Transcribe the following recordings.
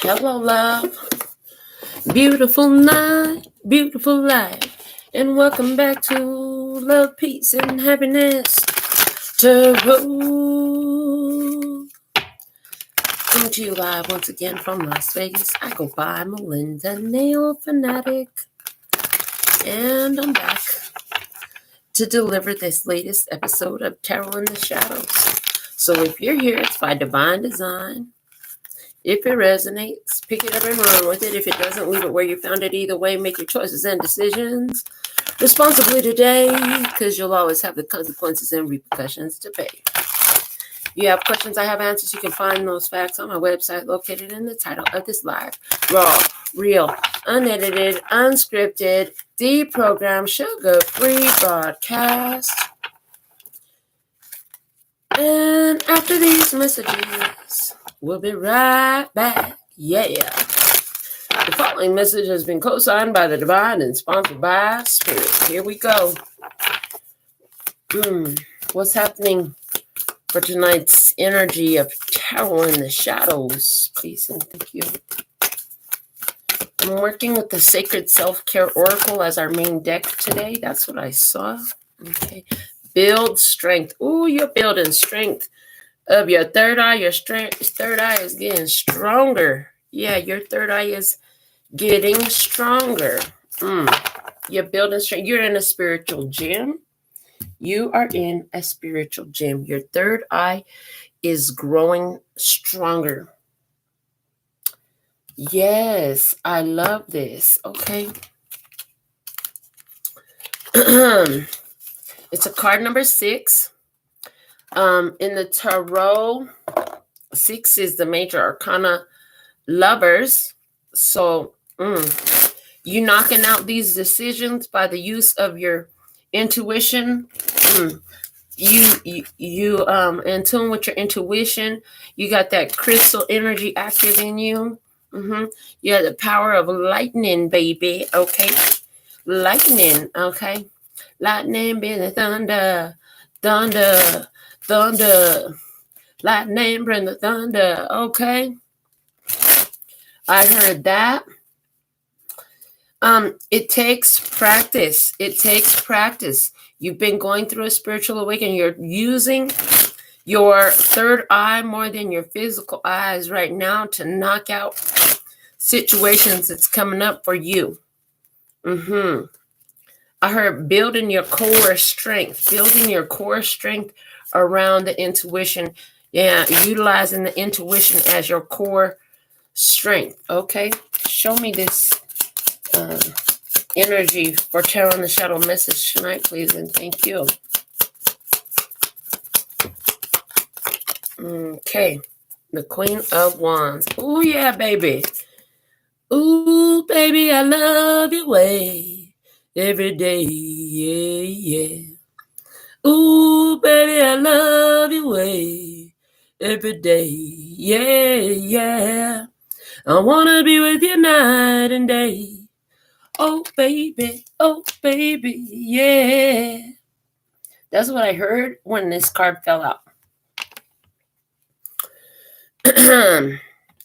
Hello, love. Beautiful night, beautiful life. And welcome back to Love, Peace, and Happiness Tarot. Coming to you live once again from Las Vegas. I go by Melinda NailFanatic. And I'm back to deliver this latest episode of Tarot in the Shadows. So if you're here, it's by divine design. If it resonates, pick it up and run with it. If it doesn't, leave it where you found it. Either way, make your choices and decisions responsibly today, because you'll always have the consequences and repercussions to pay. You have questions, I have answers. You can find those facts on my website located in the title of this live, raw, real, unedited, unscripted, deprogrammed, sugar-free broadcast. And after these messages, we'll be right back. Yeah. The following message has been co-signed by the divine and sponsored by Spirit. Here we go. What's happening for tonight's energy of Tarot in the Shadows? Please and thank you. I'm working with the Sacred Self-Care Oracle as our main deck today. That's what I saw. Okay. Build strength. Ooh, you're building strength of your third eye. Your third eye is getting stronger. Yeah, your third eye is getting stronger. You're building strength. You're in a spiritual gym. You are in a spiritual gym. Your third eye is growing stronger. Yes, I love this. Okay. It's a card number 6. In the tarot, 6 is the major arcana lovers. So you knocking out these decisions by the use of your intuition. You in tune with your intuition. You got that crystal energy active in you. You have the power of lightning, baby. Okay, lightning. Okay, lightning be the thunder. Thunder, lightning, bring the thunder. Okay, I heard that. It takes practice. It takes practice. You've been going through a spiritual awakening. You're using your third eye more than your physical eyes right now to knock out situations that's coming up for you. I heard building your core strength. Building your core strength around the intuition. Yeah, utilizing the intuition as your core strength. Okay, show me this energy for Tarot in the Shadow message tonight, please, and thank you. Okay, the Queen of Wands. Ooh, yeah, baby. Ooh, baby, I love your way every day. Yeah. Ooh, baby, I love your way every day. Yeah. I want to be with you night and day. Oh, baby, yeah. That's what I heard when this card fell out.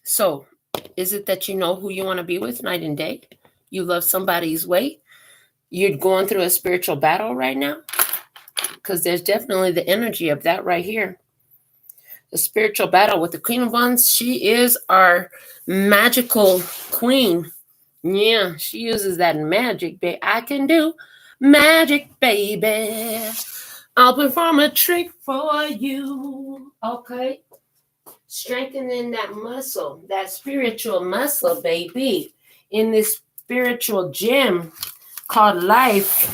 So, is it that you know who you want to be with night and day? You love somebody's way? You're going through a spiritual battle right now? Because there's definitely the energy of that right here. The spiritual battle with the Queen of Wands. She is our magical queen. Yeah, she uses that magic, baby. I can do magic, baby. I'll perform a trick for you. Okay. Strengthening that muscle, that spiritual muscle, baby. In this spiritual gym called life,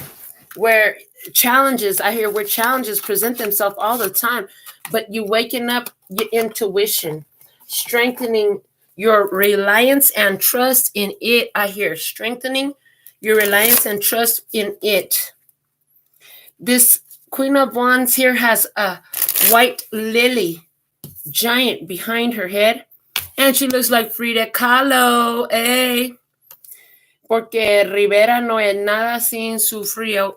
where challenges present themselves all the time, but you waking up your intuition, strengthening your reliance and trust in it. I hear strengthening your reliance and trust in it. This Queen of Wands here has a white lily giant behind her head, and she looks like Frida Kahlo, porque Rivera no es nada sin su frío,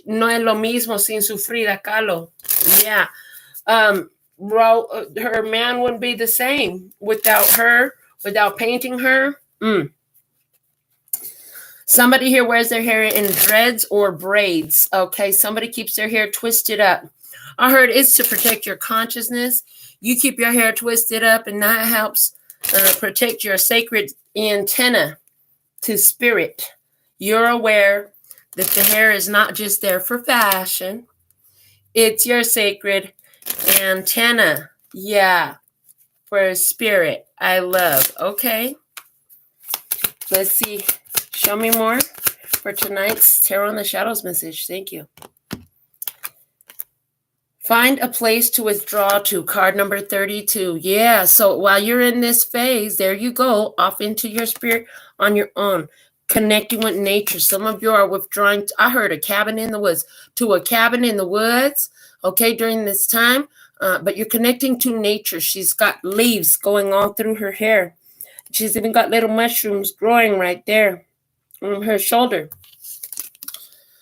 no es lo mismo sin su Frida Kahlo. Yeah, Her man wouldn't be the same without her, without painting her. Somebody here wears their hair in dreads or braids. Okay, somebody keeps their hair twisted up. I heard it's to protect your consciousness. You keep your hair twisted up, and that helps protect your sacred antenna to spirit. You're aware that the hair is not just there for fashion. It's your sacred antenna. Yeah, for spirit. I love. Okay. Let's see. Show me more for tonight's Tarot in the Shadows message. Thank you. Find a place to withdraw to. Card number 32. Yeah, so while you're in this phase, there you go, off into your spirit on your own, connecting with nature. Some of you are withdrawing. I heard a cabin in the woods, to a cabin in the woods, okay, during this time. But you're connecting to nature. She's got leaves going all through her hair. She's even got little mushrooms growing right there on her shoulder.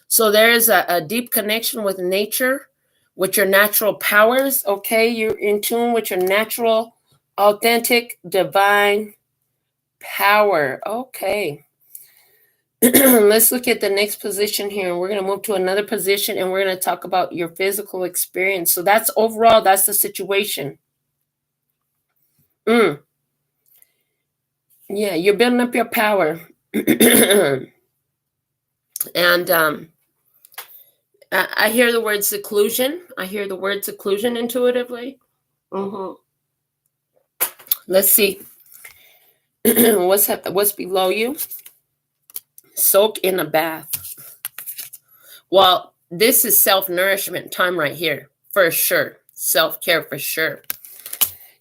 So there is a deep connection with nature, with your natural powers. Okay, you're in tune with your natural, authentic, divine power. Okay. Let's look at the next position here. We're going to move to another position, and we're going to talk about your physical experience. So that's overall, that's the situation. Yeah, you're building up your power. And I hear the word seclusion. I hear the word seclusion intuitively. Let's see. What's below you? Soak in a bath. Well, this is self-nourishment time right here, for sure. Self-care for sure.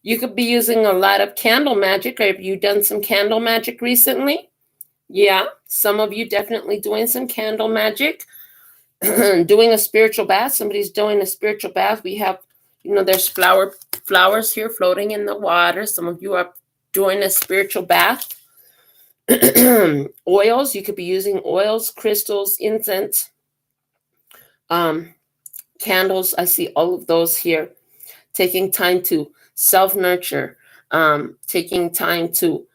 You could be using a lot of candle magic. Have you done some candle magic recently? Yeah, some of you definitely doing some candle magic. Doing a spiritual bath. Somebody's doing a spiritual bath. We have, there's flowers here floating in the water. Some of you are doing a spiritual bath. Oils. You could be using oils, crystals, incense, candles. I see all of those here. Taking time to self-nurture. Taking time to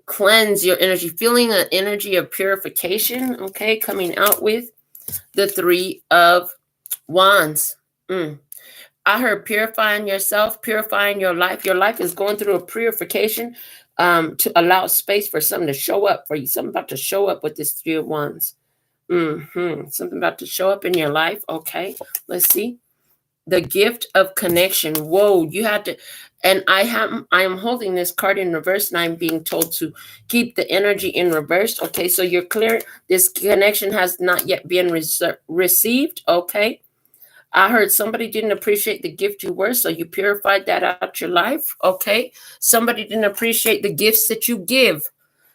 cleanse your energy. Feeling an energy of purification. Okay, coming out with the 3 of Wands. I heard purifying yourself, purifying your life. Your life is going through a purification to allow space for something to show up for you. Something about to show up with this 3 of Wands. Something about to show up in your life. Okay, let's see. The gift of connection. Whoa, you had to. And I am holding this card in reverse, and I'm being told to keep the energy in reverse. Okay, so you're clear. This connection has not yet been received. Okay. I heard somebody didn't appreciate the gift you were, so you purified that out your life. Okay. Somebody didn't appreciate the gifts that you give.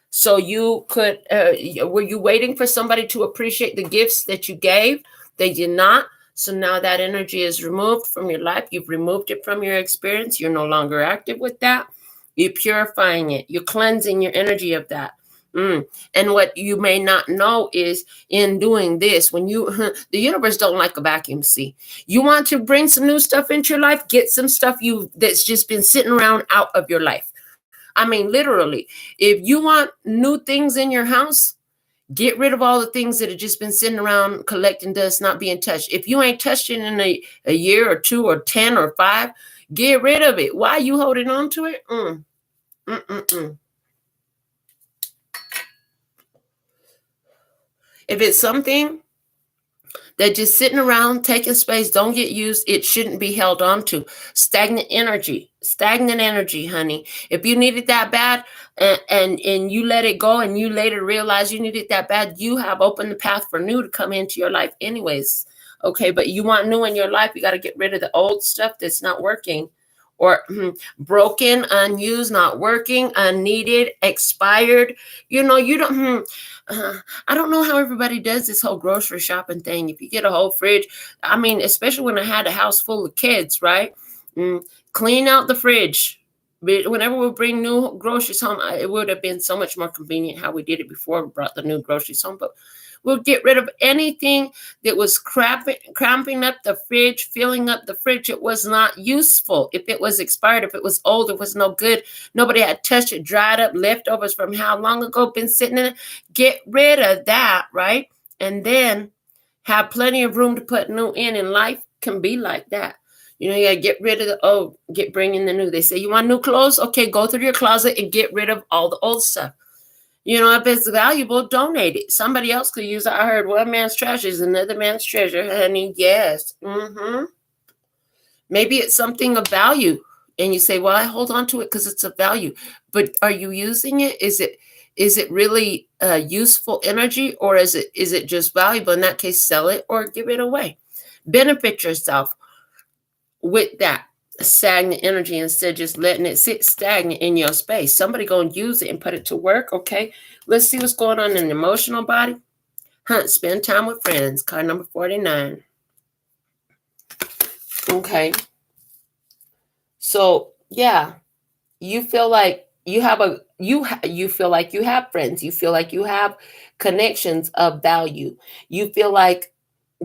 So you could, were you waiting for somebody to appreciate the gifts that you gave? They did not. So now that energy is removed from your life. You've removed it from your experience. You're no longer active with that. You're purifying it. You're cleansing your energy of that. And what you may not know is in doing this, when the universe don't like a vacuum. See, you want to bring some new stuff into your life, get some stuff that's just been sitting around out of your life. I mean, literally, if you want new things in your house, get rid of all the things that have just been sitting around collecting dust, not being touched. If you ain't touched it in a year or 2 or 10 or 5, get rid of it. Why are you holding on to it? If it's something that just sitting around taking space, don't get used, it shouldn't be held on to. Stagnant energy, honey. If you need it that bad and you let it go and you later realize you need it that bad, you have opened the path for new to come into your life anyways. Okay, but you want new in your life, you got to get rid of the old stuff that's not working. Or broken, unused, not working, unneeded, expired. You don't. I don't know how everybody does this whole grocery shopping thing. If you get a whole fridge, I mean, especially when I had a house full of kids, right? Clean out the fridge. Whenever we bring new groceries home, it would have been so much more convenient how we did it before we brought the new groceries home. But We'll get rid of anything that was cramping up the fridge, filling up the fridge. It was not useful. If it was expired, if it was old, it was no good. Nobody had touched it, dried up, leftovers from how long ago, been sitting in it. Get rid of that, right? And then have plenty of room to put new in. And life can be like that. You gotta get rid of the old, bring in the new. They say, you want new clothes? Okay, go through your closet and get rid of all the old stuff. If it's valuable, donate it. Somebody else could use it. I heard one man's trash is another man's treasure, honey. Yes. Maybe it's something of value. And you say, well, I hold on to it because it's of value. But are you using it? Is it really useful energy, or is it just valuable? In that case, sell it or give it away. Benefit yourself with that stagnant energy instead of just letting it sit stagnant in your space. Somebody going to use it and put it to work. Okay, let's see what's going on in the emotional body. Spend time with friends. Card number 49. Okay, so yeah, you feel like you have you feel like you have friends. You feel like you have connections of value. You feel like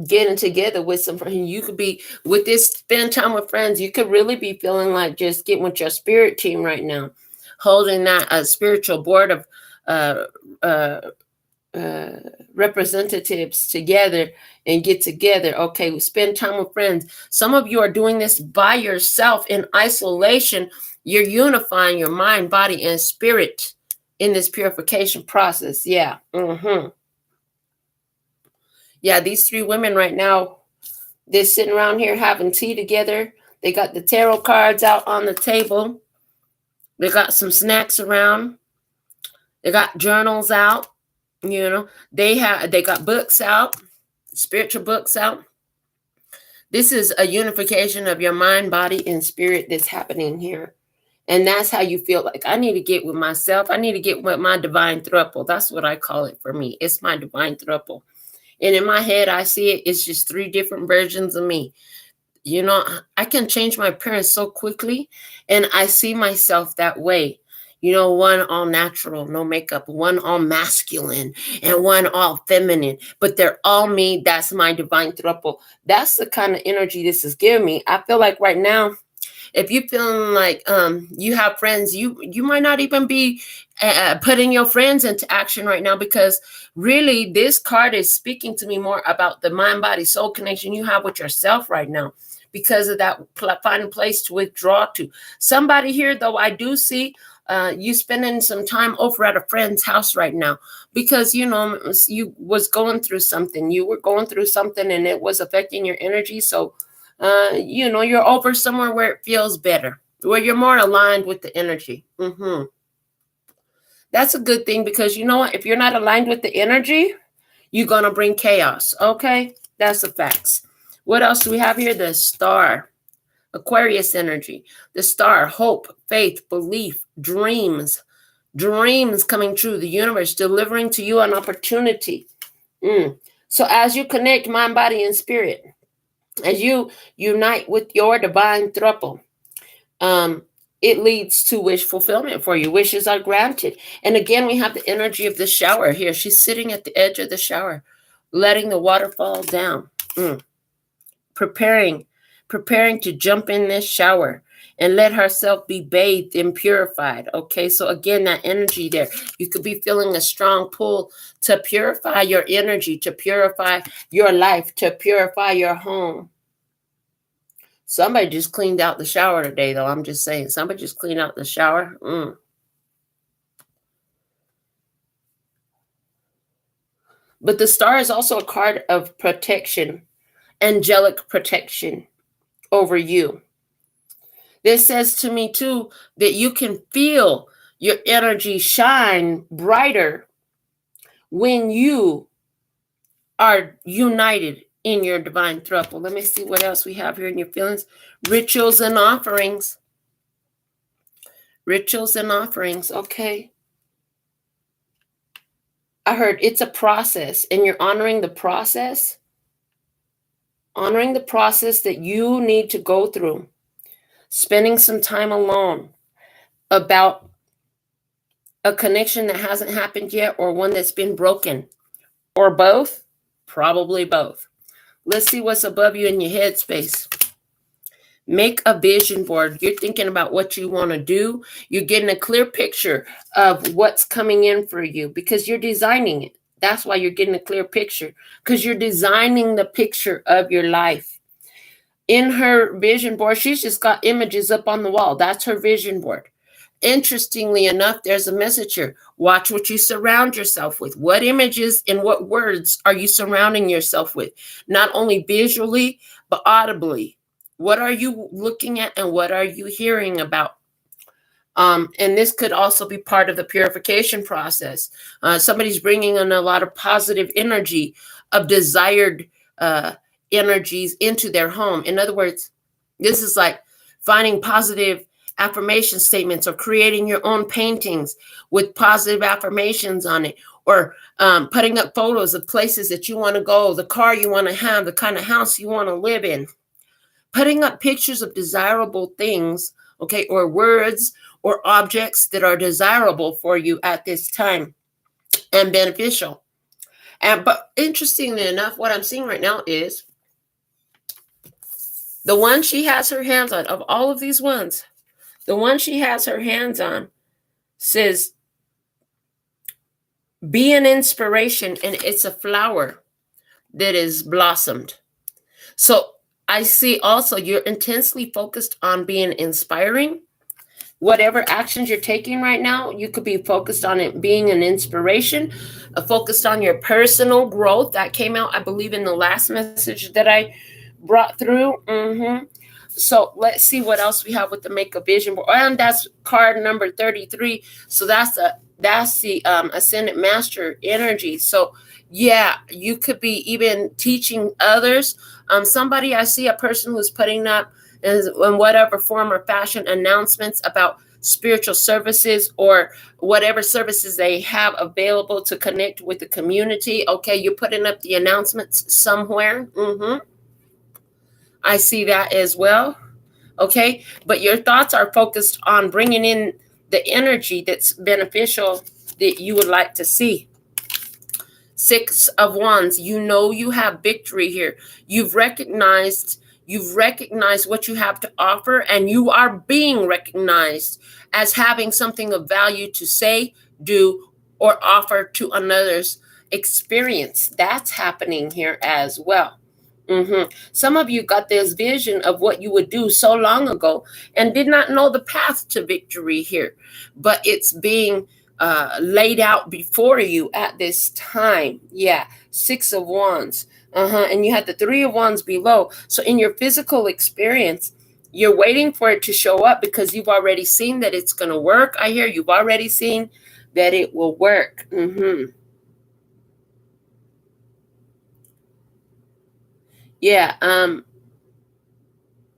getting together with some friends. You could be with this spend time with friends. You could really be feeling like just getting with your spirit team right now, holding that spiritual board of representatives together and get together. Okay, we spend time with friends. Some of you are doing this by yourself in isolation. You're unifying your mind, body, and spirit in this purification process. Yeah. Yeah, these three women right now, they're sitting around here having tea together. They got the tarot cards out on the table. They got some snacks around. They got journals out. They got books out, spiritual books out. This is a unification of your mind, body, and spirit that's happening here. And that's how you feel like, I need to get with myself. I need to get with my divine throuple. That's what I call it for me. It's my divine throuple. And in my head, I see it. It's just three different versions of me. I can change my appearance so quickly. And I see myself that way. One all natural, no makeup, one all masculine, and one all feminine. But they're all me. That's my divine throuple. That's the kind of energy this is giving me. I feel like right now, if you're feeling like you have friends, you might not even be putting your friends into action right now, because really this card is speaking to me more about the mind, body, soul connection you have with yourself right now, because of that finding place to withdraw to. Somebody here, though, I do see you spending some time over at a friend's house right now, because you was going through something. You were going through something and it was affecting your energy. So you're over somewhere where it feels better, where you're more aligned with the energy. That's a good thing, because you know what? If you're not aligned with the energy, you're going to bring chaos. Okay? That's the facts. What else do we have here? The star. Aquarius energy. The star, hope, faith, belief, dreams coming true. The universe delivering to you an opportunity. So as you connect mind, body, and spirit, as you unite with your divine throuple, it leads to wish fulfillment for you. Wishes are granted. And again, we have the energy of the shower here. She's sitting at the edge of the shower, letting the water fall down, preparing to jump in this shower and let herself be bathed and purified. Okay, so again, that energy there, you could be feeling a strong pull to purify your energy, to purify your life, to purify your home. Somebody just cleaned out the shower today, though. I'm just saying, somebody just cleaned out the shower. But the star is also a card of protection, angelic protection over you. This says to me, too, that you can feel your energy shine brighter when you are united in your divine throuple. Let me see what else we have here in your feelings. Rituals and offerings. Rituals and offerings. Okay. I heard it's a process, and you're honoring the process. Honoring the process that you need to go through. Spending some time alone about a connection that hasn't happened yet, or one that's been broken. Or both? Probably both. Let's see what's above you in your headspace. Make a vision board. You're thinking about what you want to do. You're getting a clear picture of what's coming in for you because you're designing it. That's why you're getting a clear picture, because you're designing the picture of your life. In her vision board, she's just got images up on the wall. That's her vision board. Interestingly enough, there's a message here. Watch what you surround yourself with. What images and what words are you surrounding yourself with? Not only visually, but audibly. What are you looking at and what are you hearing about? And this could also be part of the purification process. Somebody's bringing in a lot of positive energy of desired energies into their home. In other words, this is like finding positive affirmation statements or creating your own paintings with positive affirmations on it, or putting up photos of places that you want to go, the car you want to have, the kind of house you want to live in. Putting up pictures of desirable things, okay, or words or objects that are desirable for you at this time and beneficial. But interestingly enough, what I'm seeing right now is the one she has her hands on, of all of these ones, the one she has her hands on says, be an inspiration, and it's a flower that is blossomed. So I see also you're intensely focused on being inspiring. Whatever actions you're taking right now, you could be focused on it being an inspiration, focused on your personal growth. That came out, I believe, in the last message that I brought through. So let's see what else we have with the Make a Vision Board. And that's card number 33. So that's the Ascended Master energy. So yeah, you could be even teaching others. Somebody, I see a person who's putting up in whatever form or fashion announcements about spiritual services or whatever services they have available to connect with the community. Okay, you're putting up the announcements somewhere. I see that as well. Okay, but your thoughts are focused on bringing in the energy that's beneficial that you would like to see. 6 of Wands, you know you have victory here. You've recognized what you have to offer, and you are being recognized as having something of value to say, do, or offer to another's experience. That's happening here as well. Some of you got this vision of what you would do so long ago and did not know the path to victory here, but it's being laid out before you at this time. Yeah, 6 of Wands. And you had the 3 of Wands below. So in your physical experience, you're waiting for it to show up because you've already seen that it's going to work. I hear you've already seen that it will work. Yeah,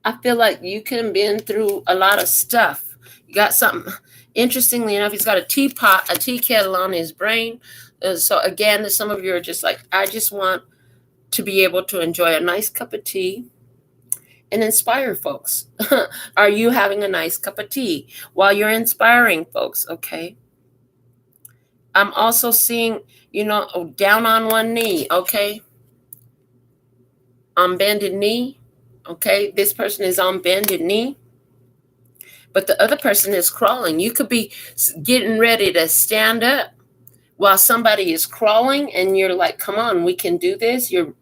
I feel like you can been through a lot of stuff. You got something. Interestingly enough, he's got a teapot, a tea kettle on his brain. So again, some of you are just like, I just want to be able to enjoy a nice cup of tea and inspire folks. Are you having a nice cup of tea while you're inspiring folks? Okay. I'm also seeing, down on one knee. Okay. On bended knee. Okay. This person is on bended knee, but the other person is crawling. You could be getting ready to stand up while somebody is crawling, and you're like, come on, we can do this. You're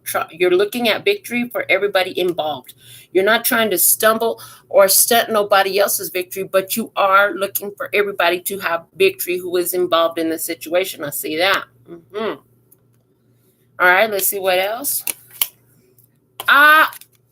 looking at victory for everybody involved. You're not trying to stumble or stunt nobody else's victory, but you are looking for everybody to have victory who is involved in the situation. I see that. All right, let's see what else.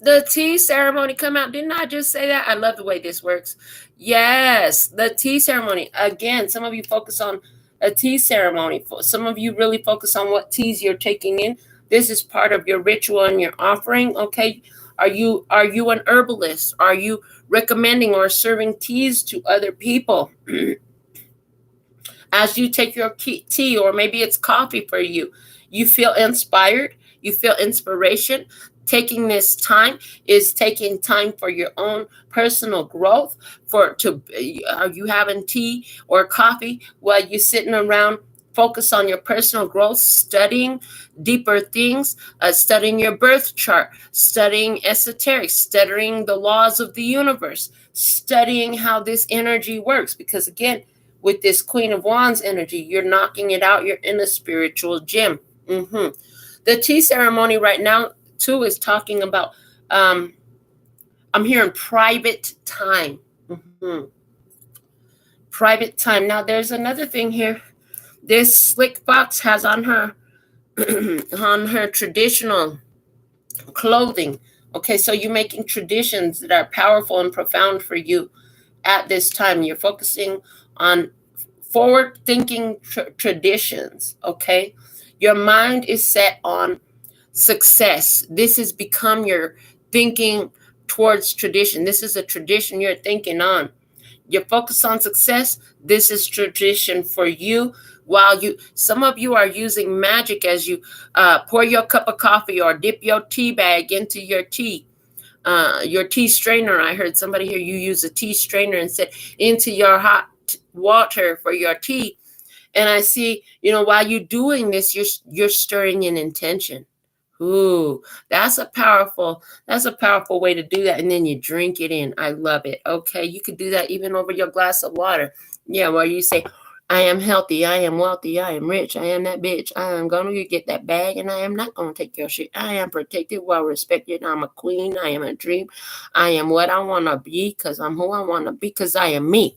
The tea ceremony come out. Didn't I just say that? I love the way this works. Yes, the tea ceremony. Again, some of you focus on a tea ceremony. Some of you really focus on what teas you're taking in. This is part of your ritual and your offering. Okay. Are you an herbalist? Are you recommending or serving teas to other people? As you take your tea, or maybe it's coffee for you, you feel inspired, you feel inspiration. Taking this time is taking time for your own personal growth. Are you having tea or coffee while you're sitting around focus on your personal growth, studying deeper things, studying your birth chart, studying esoteric, studying the laws of the universe, studying how this energy works. Because again, with this Queen of Wands energy, you're knocking it out. You're in a spiritual gym. The tea ceremony right now, too, is talking about, I'm hearing private time. Private time. Now, there's another thing here. This slick fox has on her on her traditional clothing. Okay, so you're making traditions that are powerful and profound for you at this time. You're focusing on forward-thinking traditions. Okay, your mind is set on success. This has become your thinking towards tradition. This is a tradition you're thinking on. You're focused on success. This is tradition for you. While some of you are using magic as you pour your cup of coffee or dip your tea bag into your tea strainer. I heard somebody here, you use a tea strainer and set into your hot water for your tea. And I see, while you're doing this, you're stirring in intention. Ooh, that's a powerful way to do that. And then you drink it in. I love it. Okay, you could do that even over your glass of water. Yeah, where you say, I am healthy, I am wealthy, I am rich, I am that bitch, I am going to get that bag, and I am not going to take your shit. I am protected, well respected, I'm a queen, I am a dream, I am what I want to be because I'm who I want to be because I am me.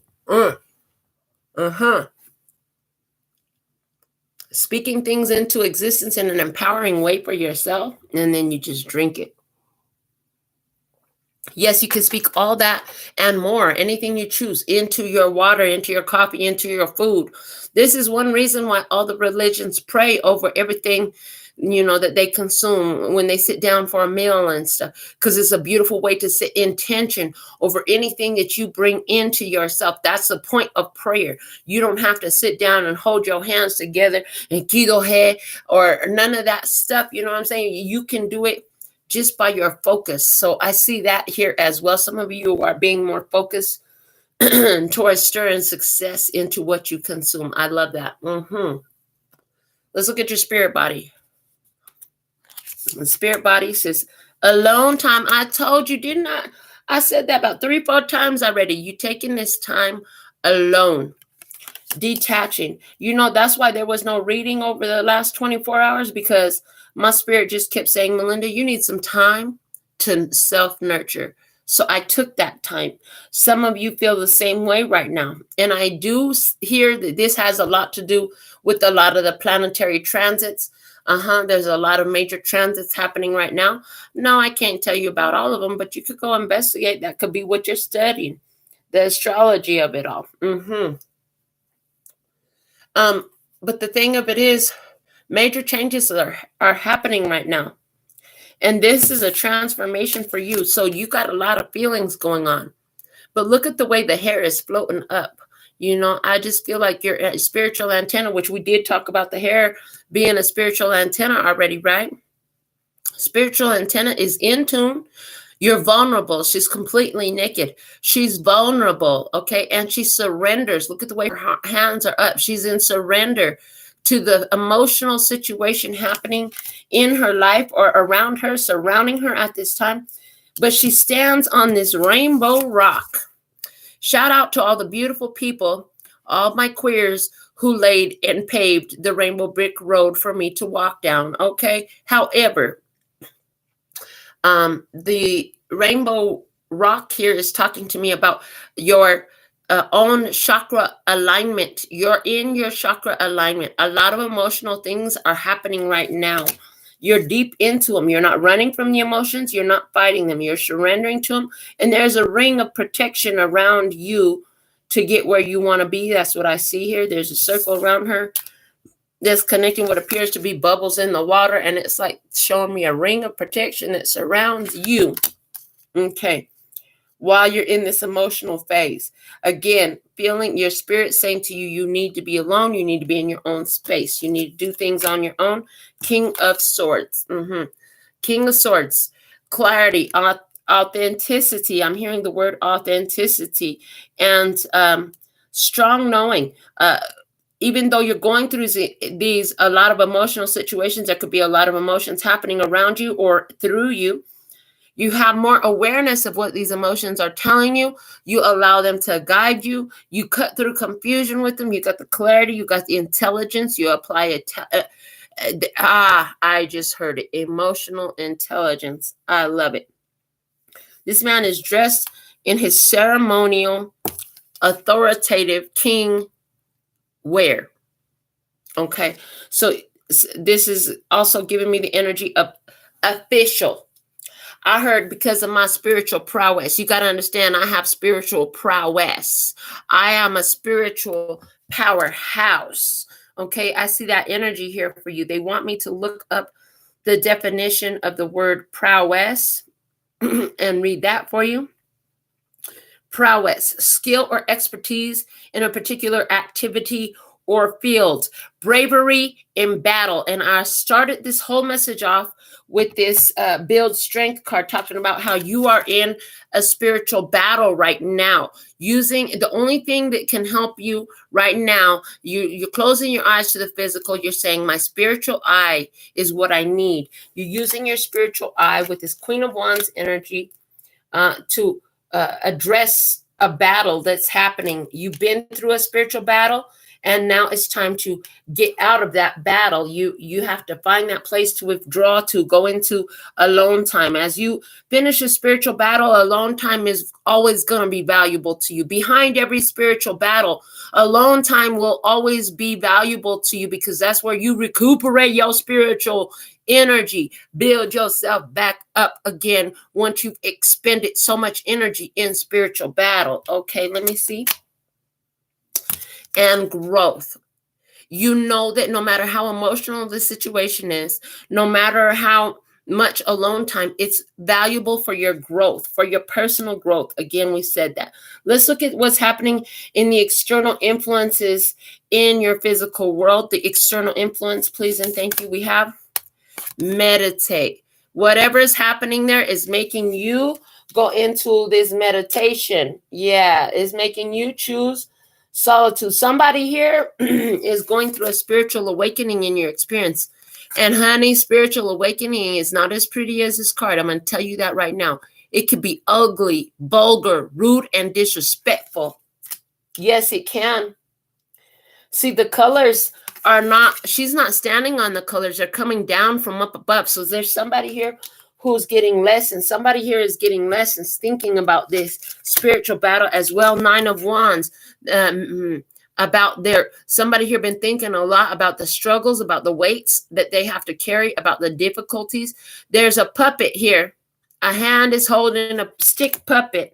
Speaking things into existence in an empowering way for yourself, and then you just drink it. Yes, you can speak all that and more, anything you choose, into your water, into your coffee, into your food. This is one reason why all the religions pray over everything, that they consume when they sit down for a meal and stuff, because it's a beautiful way to set intention over anything that you bring into yourself. That's the point of prayer. You don't have to sit down and hold your hands together and kido head or none of that stuff. You know what I'm saying? You can do it just by your focus. So I see that here as well. Some of you are being more focused towards stirring success into what you consume. I love that. Let's look at your spirit body. The spirit body says, alone time. I told you, didn't I? I said that about 3-4 times already. You taking this time alone. Detaching. That's why there was no reading over the last 24 hours, because my spirit just kept saying, Melinda, you need some time to self-nurture. So I took that time. Some of you feel the same way right now. And I do hear that this has a lot to do with a lot of the planetary transits. There's a lot of major transits happening right now. No, I can't tell you about all of them, but you could go investigate. That could be what you're studying. The astrology of it all. But the thing of it is, major changes are happening right now. And this is a transformation for you. So you got a lot of feelings going on. But look at the way the hair is floating up. I just feel like you're a spiritual antenna, which we did talk about the hair being a spiritual antenna already, right? Spiritual antenna is in tune. You're vulnerable. She's completely naked. She's vulnerable, okay? And she surrenders. Look at the way her hands are up. She's in surrender to the emotional situation happening in her life or around her, surrounding her at this time. But she stands on this rainbow rock. Shout out to all the beautiful people, all my queers who laid and paved the rainbow brick road for me to walk down, okay? However, the rainbow rock here is talking to me about your own chakra alignment. You're in your chakra alignment. A lot of emotional things are happening right now. You're deep into them. You're not running from the emotions. You're not fighting them. You're surrendering to them. And there's a ring of protection around you to get where you want to be. That's what I see here. There's a circle around her that's connecting what appears to be bubbles in the water. And it's like showing me a ring of protection that surrounds you. Okay. While you're in this emotional phase. Again, feeling your spirit saying to you, you need to be alone. You need to be in your own space. You need to do things on your own. King of Swords. King of Swords. Clarity. Authenticity. I'm hearing the word authenticity. And strong knowing. even though you're going through these a lot of emotional situations, there could be a lot of emotions happening around you or through you. You have more awareness of what these emotions are telling you. You allow them to guide you. You cut through confusion with them. You got the clarity. You got the intelligence. You apply it. I just heard it. Emotional intelligence. I love it. This man is dressed in his ceremonial, authoritative king wear. Okay. So this is also giving me the energy of official. I heard because of my spiritual prowess. You got to understand, I have spiritual prowess. I am a spiritual powerhouse. Okay, I see that energy here for you. They want me to look up the definition of the word prowess and read that for you. Prowess, skill or expertise in a particular activity or field. Bravery in battle. And I started this whole message off with this build strength card, talking about how you are in a spiritual battle right now. Using the only thing that can help you right now, you're closing your eyes to the physical. You're saying, my spiritual eye is what I need. You're using your spiritual eye with this Queen of Wands energy to address a battle that's happening. You've been through a spiritual battle, and now it's time to get out of that battle. You have to find that place to withdraw, to go into alone time. As you finish a spiritual battle, alone time is always going to be valuable to you. Behind every spiritual battle, alone time will always be valuable to you, because that's where you recuperate your spiritual energy, build yourself back up again once you've expended so much energy in spiritual battle. Okay, let me see. And growth. You know that no matter how emotional the situation is, no matter how much alone time, it's valuable for your growth, for your personal growth. Again, we said that. Let's look at what's happening in the external influences in your physical world. The external influence, please and thank you. We have meditate. Whatever is happening there is making you go into this meditation. Yeah, it's making you choose solitude. Somebody here is going through a spiritual awakening in your experience. And honey, spiritual awakening is not as pretty as this card. I'm going to tell you that right now. It could be ugly, vulgar, rude, and disrespectful. Yes, it can. See, the colors are not, she's not standing on the colors. They're coming down from up above. So there's somebody here who's getting lessons. Somebody here is getting lessons, thinking about this spiritual battle as well. 9 of Wands. About somebody here been thinking a lot about the struggles, about the weights that they have to carry, about the difficulties. There's a puppet here. A hand is holding a stick puppet.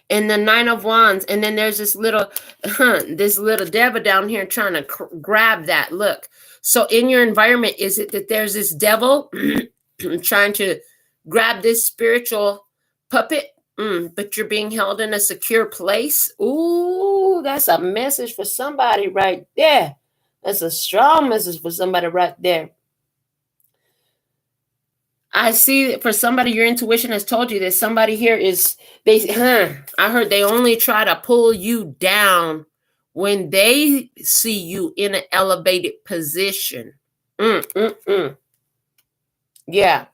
And the 9 of Wands, and then there's this little devil down here trying to grab that. Look, so in your environment, is it that there's this devil trying to grab this spiritual puppet, but you're being held in a secure place? Ooh, that's a message for somebody right there. That's a strong message for somebody right there. I see that for somebody, your intuition has told you that somebody here is, I heard they only try to pull you down when they see you in an elevated position. Yeah.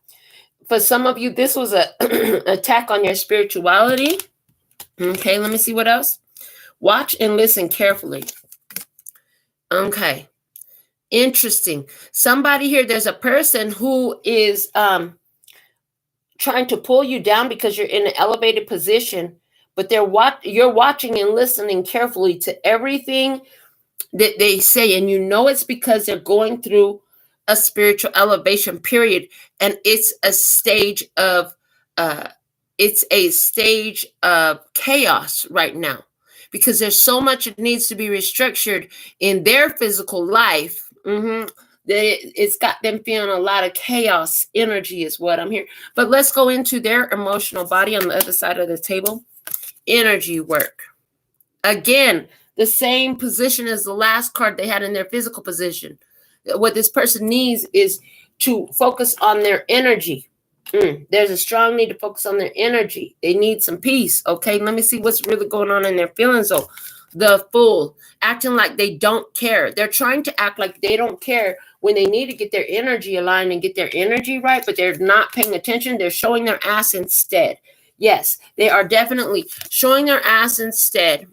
For some of you, this was an attack on your spirituality. Okay, let me see what else. Watch and listen carefully. Okay. Interesting. Somebody here, there's a person who is trying to pull you down because you're in an elevated position, but you're watching and listening carefully to everything that they say, and you know it's because they're going through a spiritual elevation period, and it's a stage of chaos right now, because there's so much that needs to be restructured in their physical life. It's got them feeling a lot of chaos energy is what I'm hearing. But let's go into their emotional body on the other side of the table. Energy work. Again, the same position as the last card they had in their physical position. What this person needs is to focus on their energy. There's a strong need to focus on their energy. They need some peace. Okay, let me see what's really going on in their feelings. So The Fool, acting like they don't care. They're trying to act like they don't care when they need to get their energy aligned and get their energy right, but they're not paying attention. They're showing their ass instead. Yes, they are definitely showing their ass instead.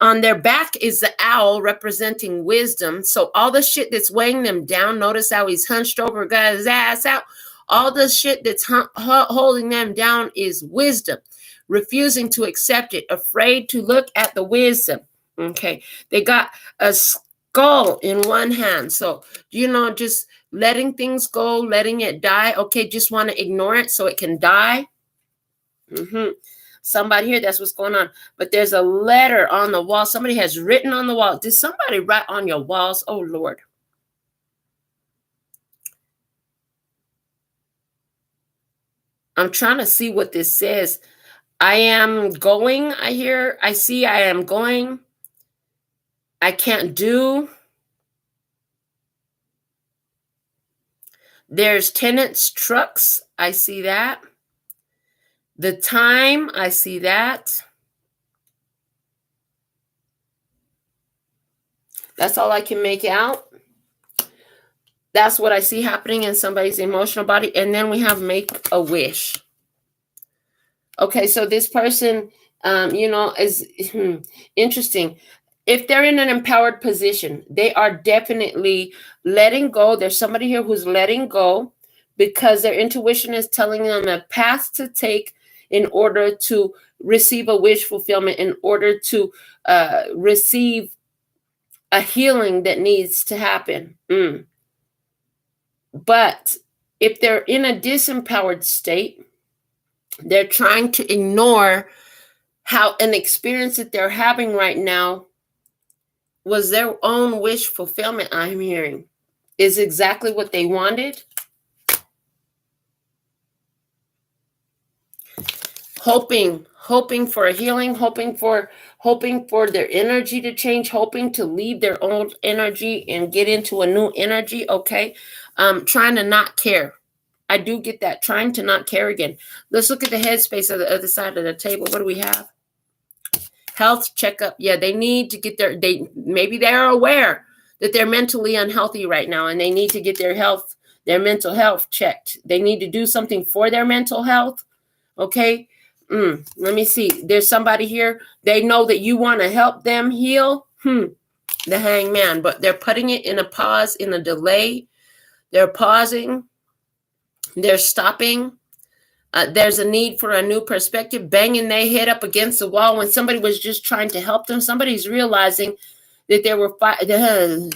On their back is the owl representing wisdom. So all the shit that's weighing them down, notice how he's hunched over, got his ass out. All the shit that's holding them down is wisdom, refusing to accept it, afraid to look at the wisdom. Okay, they got a skull in one hand. So, just letting things go, letting it die. Okay, just want to ignore it so it can die. Somebody here, that's what's going on. But there's a letter on the wall. Somebody has written on the wall. Did somebody write on your walls? Oh, Lord. I'm trying to see what this says. I am going, I hear, I see, I am going. I can't do. There's tenants, trucks. I see that. The time, I see that. That's all I can make out. That's what I see happening in somebody's emotional body. And then we have make a wish. Okay, so this person, is interesting. If they're in an empowered position, they are definitely letting go. There's somebody here who's letting go because their intuition is telling them a path to take in order to receive a wish fulfillment, in order to receive a healing that needs to happen. But if they're in a disempowered state, they're trying to ignore how an experience that they're having right now was their own wish fulfillment. I'm hearing is exactly what they wanted. Hoping for a healing, hoping for their energy to change, hoping to leave their old energy and get into a new energy. Okay. Trying to not care. I do get that. Trying to not care again. Let's look at the headspace of the other side of the table. What do we have? Health checkup. Yeah, they need to get maybe they're aware that they're mentally unhealthy right now and they need to get their mental health checked. They need to do something for their mental health. Okay. Let me see. There's somebody here. They know that you want to help them heal. The Hangman, but they're putting it in a pause, in a delay. They're pausing. They're stopping. There's a need for a new perspective, banging their head up against the wall when somebody was just trying to help them. Somebody's realizing that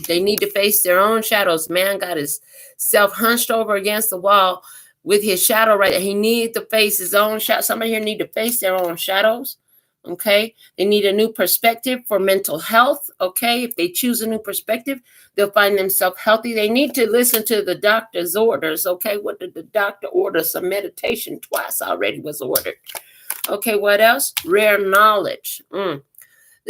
they need to face their own shadows. Man got his self hunched over against the wall with his shadow right there. He needs to face his own shadow. Somebody here need to face their own shadows. Okay. They need a new perspective for mental health. Okay. If they choose a new perspective, they'll find themselves healthy. They need to listen to the doctor's orders. Okay. What did the doctor order? Some meditation twice already was ordered. Okay. What else? Rare knowledge.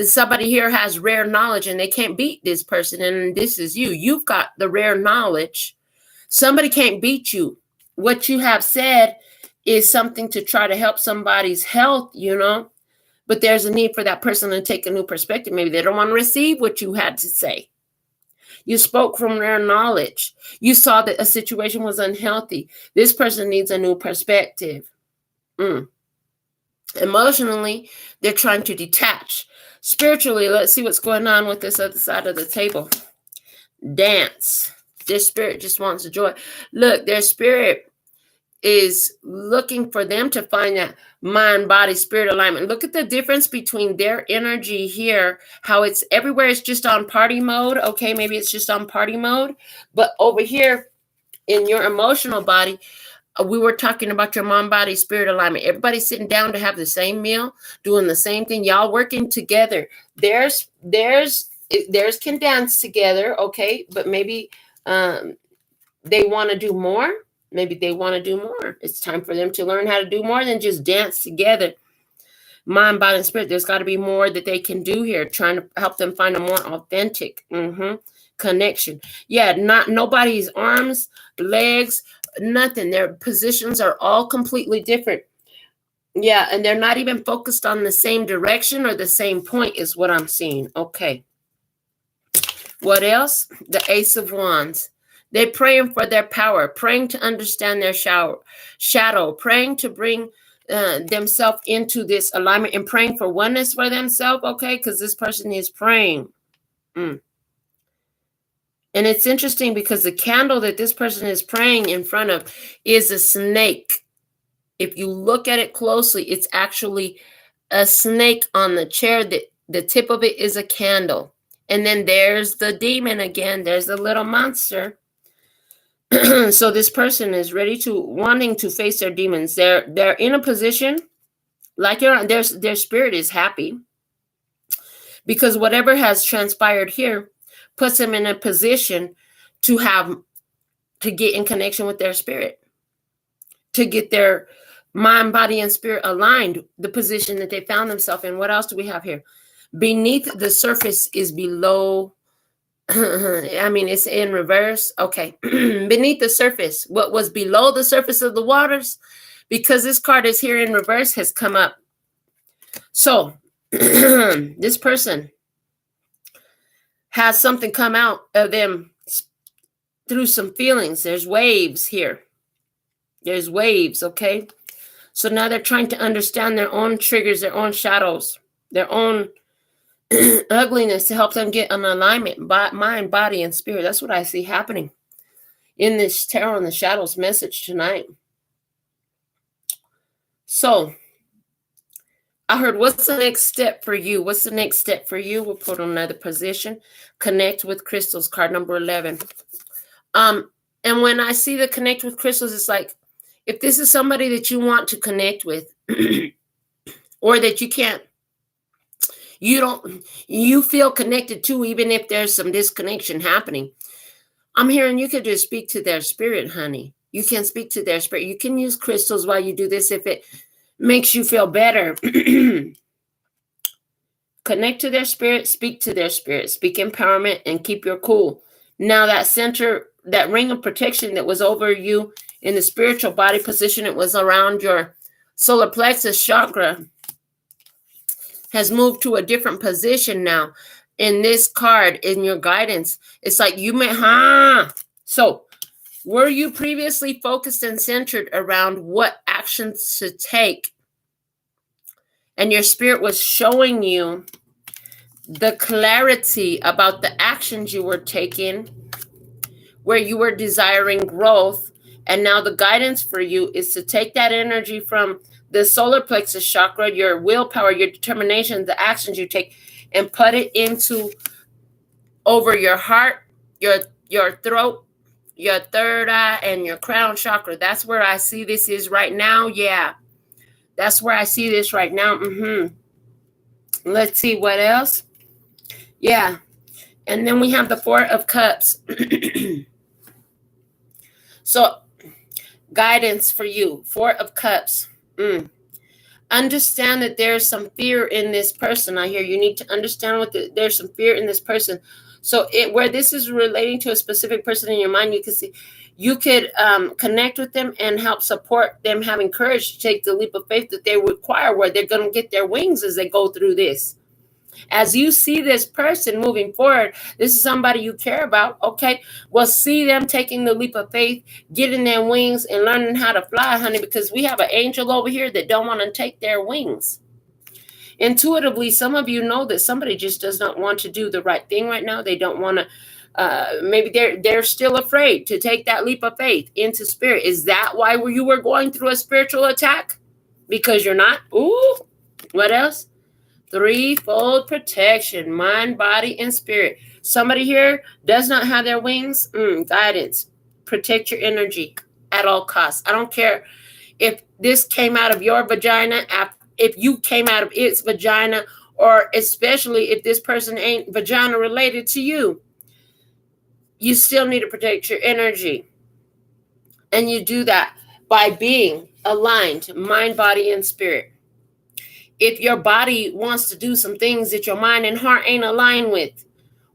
Somebody here has rare knowledge and they can't beat this person. And this is you. You've got the rare knowledge. Somebody can't beat you. What you have said is something to try to help somebody's health, but there's a need for that person to take a new perspective. Maybe they don't want to receive what you had to say. You spoke from rare knowledge. You saw that a situation was unhealthy. This person needs a new perspective. Emotionally, they're trying to detach. Spiritually, let's see what's going on with this other side of the table. Dance. Their spirit just wants joy. Look, their spirit is looking for them to find that mind, body, spirit alignment. Look at the difference between their energy here, how it's everywhere. It's just on party mode. Okay, maybe it's just on party mode. But over here in your emotional body, we were talking about your mind, body, spirit alignment. Everybody's sitting down to have the same meal, doing the same thing. Y'all working together. Theirs can dance together. Okay, but maybe they want to do more. Maybe they want to do more. It's time for them to learn how to do more than just dance together. Mind, body, and spirit. There's got to be more that they can do here, trying to help them find a more authentic connection. Yeah, not nobody's arms, legs, nothing. Their positions are all completely different. Yeah, and they're not even focused on the same direction or the same point is what I'm seeing. Okay. What else? The Ace of Wands. They're praying for their power, praying to understand their shadow, praying to bring themselves into this alignment and praying for oneness for themselves, okay? Because this person is praying. And it's interesting because the candle that this person is praying in front of is a snake. If you look at it closely, it's actually a snake on the chair. The tip of it is a candle. And then there's the demon again. There's the little monster. So this person is wanting to face their demons. They're in a position like their spirit is happy because whatever has transpired here puts them in a position to get in connection with their spirit, to get their mind, body, and spirit aligned, the position that they found themselves in. What else do we have here? Beneath the surface is below. I mean, it's in reverse. Okay. Beneath the surface, what was below the surface of the waters, because this card is here in reverse, has come up. So this person has something come out of them through some feelings. There's waves here. There's waves, okay? So now they're trying to understand their own triggers, their own shadows, their own ugliness to help them get an alignment, mind, body, and spirit. That's what I see happening in this Tarot in the Shadows message tonight. So I heard, what's the next step for you? What's the next step for you? We'll put on another position. Connect with crystals, card number 11. And when I see the connect with crystals, it's like, if this is somebody that you want to connect with or that you feel connected to, even if there's some disconnection happening, I'm hearing you could just speak to their spirit, honey. You can speak to their spirit. You can use crystals while you do this if it makes you feel better. Connect to their spirit, speak to their spirit, speak empowerment, and keep your cool. Now that center, that ring of protection that was over you in the spiritual body position, it was around your solar plexus chakra, has moved to a different position now. In this card, in your guidance, it's like you may, So were you previously focused and centered around what actions to take? And your spirit was showing you the clarity about the actions you were taking, where you were desiring growth. And now the guidance for you is to take that energy from the solar plexus chakra, your willpower, your determination, the actions you take, and put it into over your heart, your throat, your third eye, and your crown chakra. That's where I see this is right now. Yeah, that's where I see this right now. Let's see what else. Yeah, and then we have the Four of Cups. So guidance for you, Four of Cups. Understand that there's some fear in this person. I hear you need to understand there's some fear in this person. So where this is relating to a specific person in your mind, you could connect with them and help support them having courage to take the leap of faith that they require, where they're going to get their wings as they go through this. As you see this person moving forward, this is somebody you care about, okay? Well, see them taking the leap of faith, getting their wings, and learning how to fly, honey, because we have an angel over here that don't want to take their wings. Intuitively, some of you know that somebody just does not want to do the right thing right now. They don't want to, maybe they're still afraid to take that leap of faith into spirit. Is that why you were going through a spiritual attack? Because you're not? Ooh, what else? Threefold protection, mind, body, and spirit. Somebody here does not have their wings. Guidance. Protect your energy at all costs. I don't care if this came out of your vagina, if you came out of its vagina, or especially if this person ain't vagina related to you. You still need to protect your energy. And you do that by being aligned, mind, body, and spirit. If your body wants to do some things that your mind and heart ain't aligned with,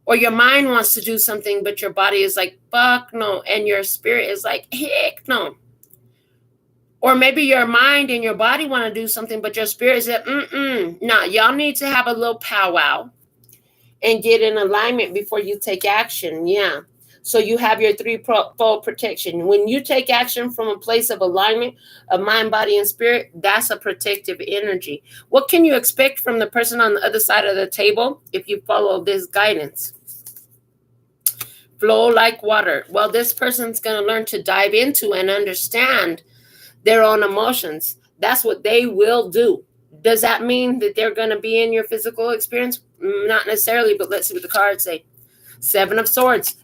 or your mind wants to do something, but your body is like, fuck no, and your spirit is like, heck no. Or maybe your mind and your body want to do something, but your spirit said, nah, y'all need to have a little powwow and get in alignment before you take action. Yeah. So you have your threefold protection. When you take action from a place of alignment of mind, body, and spirit, that's a protective energy. What can you expect from the person on the other side of the table if you follow this guidance? Flow like water. Well, this person's going to learn to dive into and understand their own emotions. That's what they will do. Does that mean that they're going to be in your physical experience? Not necessarily, but let's see what the cards say. Seven of Swords.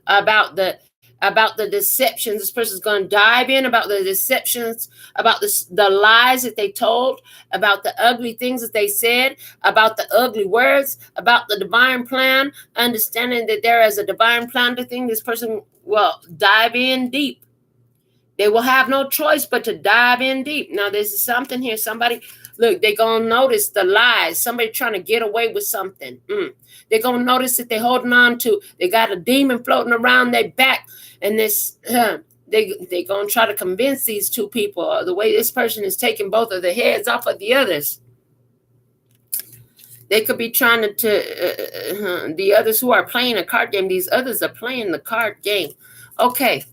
About the deceptions. This person's going to dive in about the deceptions, about the lies that they told, about the ugly things that they said, about the ugly words, about the divine plan, understanding that there is a divine plan to things. This person will dive in deep. They will have no choice but to dive in deep. Now, there's something here. Somebody, look, they're going to notice the lies. Somebody trying to get away with something. They're going to notice that they're holding on to, they got a demon floating around their back. And they're going to try to convince these two people the way this person is taking both of the heads off of the others. They could be trying to the others who are playing a card game, these others are playing the card game. Okay.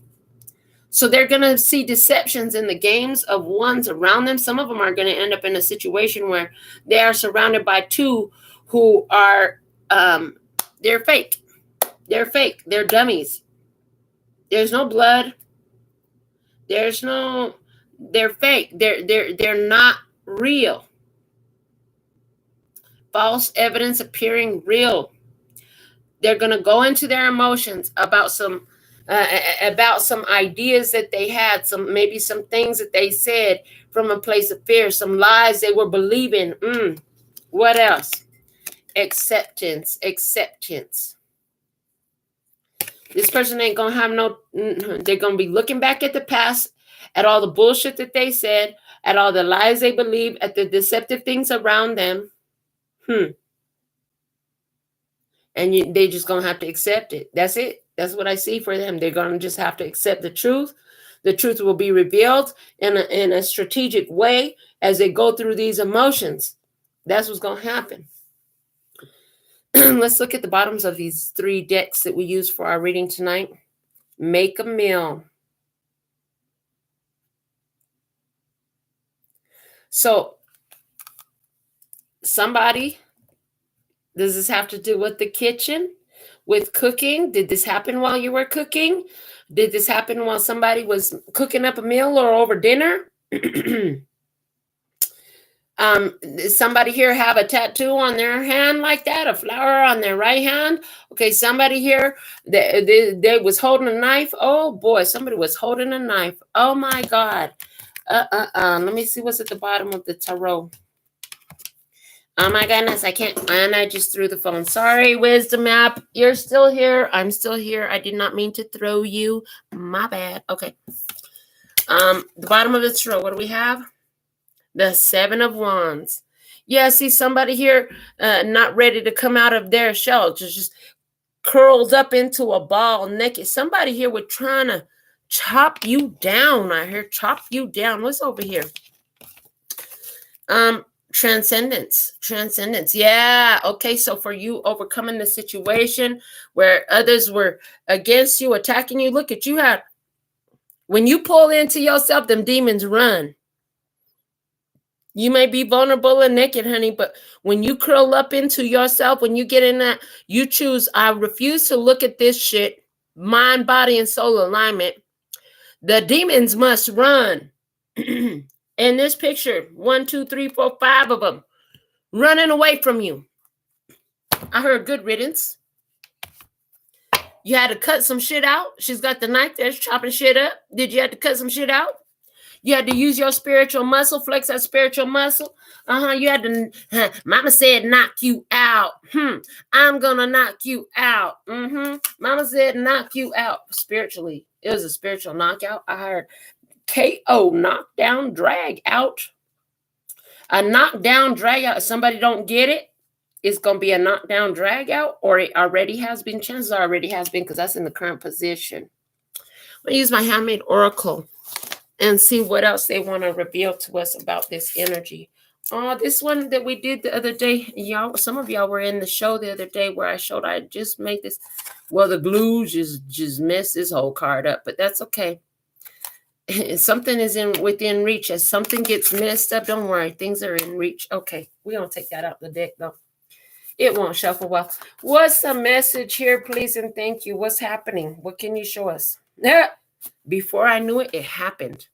So they're going to see deceptions in the games of ones around them. Some of them are going to end up in a situation where they are surrounded by two who are, they're fake. They're fake. They're dummies. There's no blood. They're fake. They're not real. False evidence appearing real. They're going to go into their emotions about some ideas that they had, maybe some things that they said from a place of fear, some lies they were believing. What else? Acceptance. This person ain't gonna have they're gonna be looking back at the past, at all the bullshit that they said, at all the lies they believe, at the deceptive things around them. And they just gonna have to accept it. That's it. That's what I see for them. They're gonna just have to accept the truth. The truth will be revealed in a strategic way as they go through these emotions. That's what's gonna happen. Let's look at the bottoms of these three decks that we use for our reading tonight. Make a meal. So, somebody, does this have to do with the kitchen, with cooking? Did this happen while you were cooking? Did this happen while somebody was cooking up a meal or over dinner? Somebody here have a tattoo on their hand like that, a flower on their right hand. Okay, somebody here, they was holding a knife. Oh boy, somebody was holding a knife. Oh my God. Let me see what's at the bottom of the tarot. Oh my goodness, I can't, and I just threw the phone. Sorry, Wisdom app. You're still here. I'm still here. I did not mean to throw you. My bad. Okay. The bottom of the tarot, what do we have? The Seven of Wands. Yeah, see somebody here not ready to come out of their shell, just curled up into a ball naked. Somebody here was trying to chop you down. I hear chop you down. What's over here? Transcendence. Yeah. Okay. So for you overcoming the situation where others were against you, attacking you, look at you have, when you pull into yourself, them demons run. You may be vulnerable and naked, honey, but when you curl up into yourself, when you get in that, you choose, I refuse to look at this shit, mind, body, and soul alignment. The demons must run. In this picture, 1, 2, 3, 4, 5 of them running away from you. I heard good riddance. You had to cut some shit out. She's got the knife there, chopping shit up. Did you have to cut some shit out? You had to use your spiritual muscle, flex that spiritual muscle. You had to, Mama said, knock you out. I'm going to knock you out. Mama said, knock you out spiritually. It was a spiritual knockout. I heard KO, knockdown, drag out. A knockdown, drag out. If somebody don't get it, it's going to be a knockdown, drag out, or it already has been. Chances are already has been because that's in the current position. I'm going to use my handmade oracle. and see what else they want to reveal to us about this energy. Oh, this one that we did the other day, y'all, some of y'all were in the show the other day where I just made this. Well, the glue just messed this whole card up, but that's okay. Something is within reach. As something gets messed up, don't worry, things are in reach. Okay, we don't take that out the deck though. It won't shuffle well. What's the message here, please and thank you? What's happening? What can you show us? Yeah. Before I knew it, it happened.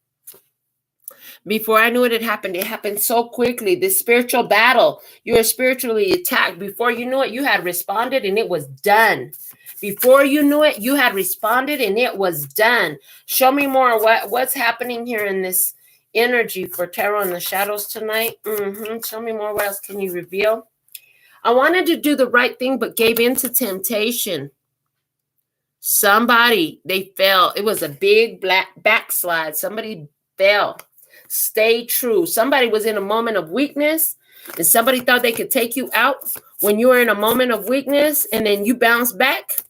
Before I knew it, it happened so quickly. This spiritual battle, you were spiritually attacked. Before you knew it, you had responded and it was done. Before you knew it, you had responded and it was done. Show me more. What's happening here in this energy for Tarot in the Shadows tonight? Show me more. What else can you reveal? I wanted to do the right thing, but gave in to temptation. Somebody, they fell. It was a big black backslide. Somebody fell. Stay true. Somebody was in a moment of weakness and somebody thought they could take you out when you were in a moment of weakness and then you bounce back.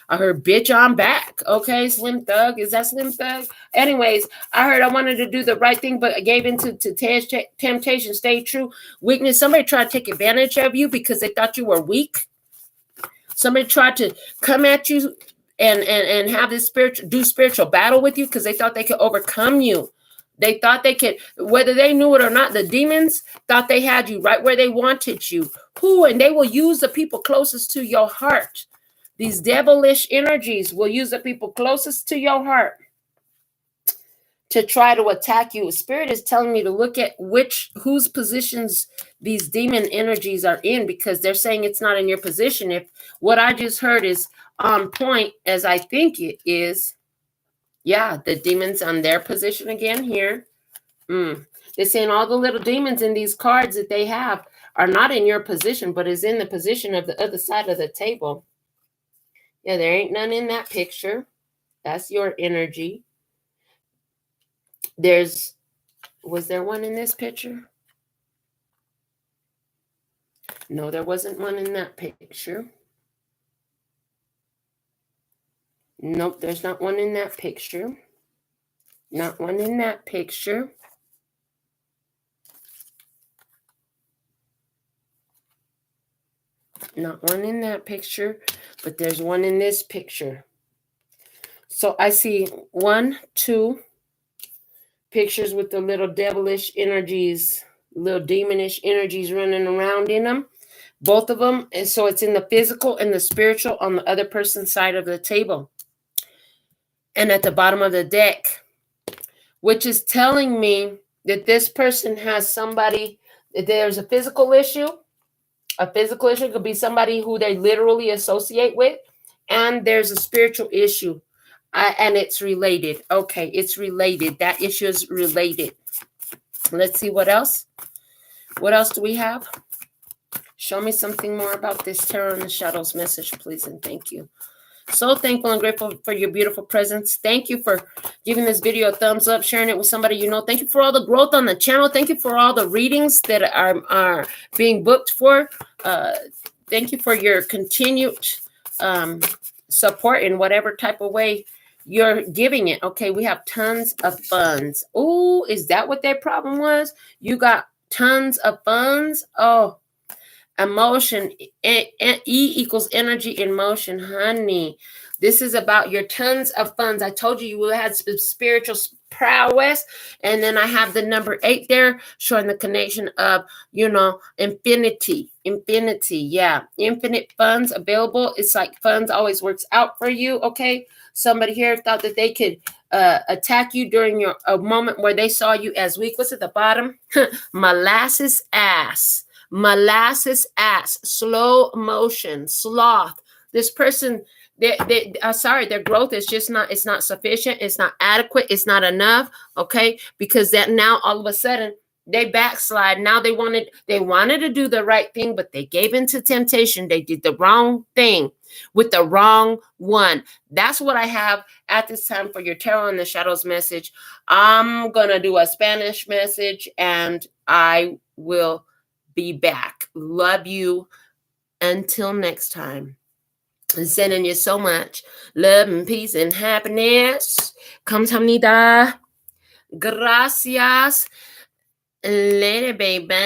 I heard, bitch, I'm back. Okay, Slim Thug. Is that Slim Thug? Anyways, I heard I wanted to do the right thing, but I gave in to temptation. Stay true. Weakness. Somebody tried to take advantage of you because they thought you were weak. Somebody tried to come at you and have this spiritual battle with you because they thought they could overcome you. They thought they could, whether they knew it or not, the demons thought they had you right where they wanted you. And they will use the people closest to your heart. These devilish energies will use the people closest to your heart to try to attack you. Spirit is telling me to look at whose positions these demon energies are in, because they're saying it's not in your position. If what I just heard is on point as I think it is, yeah, the demons on their position again here. They're saying all the little demons in these cards that they have are not in your position, but is in the position of the other side of the table. Yeah, there ain't none in that picture. That's your energy. Was there one in this picture? No, there wasn't one in that picture. Nope, there's not one in that picture. Not one in that picture. Not one in that picture, but there's one in this picture. So I see 1, 2 pictures with the little devilish energies, little demonish energies running around in them. Both of them. And so it's in the physical and the spiritual on the other person's side of the table. And at the bottom of the deck, which is telling me that this person has somebody, there's a physical issue. A physical issue could be somebody who they literally associate with. And there's a spiritual issue. And it's related. Okay, it's related. That issue is related. Let's see what else. What else do we have? Show me something more about this Tarot in the Shadows message, please, and thank you. So thankful and grateful for your beautiful presence. Thank you for giving this video a thumbs up, sharing it with somebody you know. Thank you for all the growth on the channel. Thank you for all the readings that are being booked for. Thank you for your continued support in whatever type of way you're giving it. Okay, we have tons of funds. Oh, is that what their problem was? You got tons of funds? Oh, emotion. E equals energy in motion, honey. This is about your tons of funds. I told you you will have spiritual prowess. And then I have the number 8 there showing the connection of, infinity. Infinity. Yeah. Infinite funds available. It's like funds always works out for you. Okay. Somebody here thought that they could attack you during a moment where they saw you as weak. What's at the bottom? Molasses ass. Molasses ass. Slow motion. Sloth. This person, their growth is just not, it's not sufficient. It's not adequate. It's not enough. Okay. Because that now all of a sudden they backslide. Now they wanted to do the right thing, but they gave into temptation. They did the wrong thing with the wrong one. That's what I have at this time for your Tarot in the Shadows message. I'm going to do a Spanish message and I will be back. Love you. Until next time. I'm sending you so much love and peace and happiness. Kamsahamnida. Gracias. Later, baby.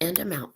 And I'm out.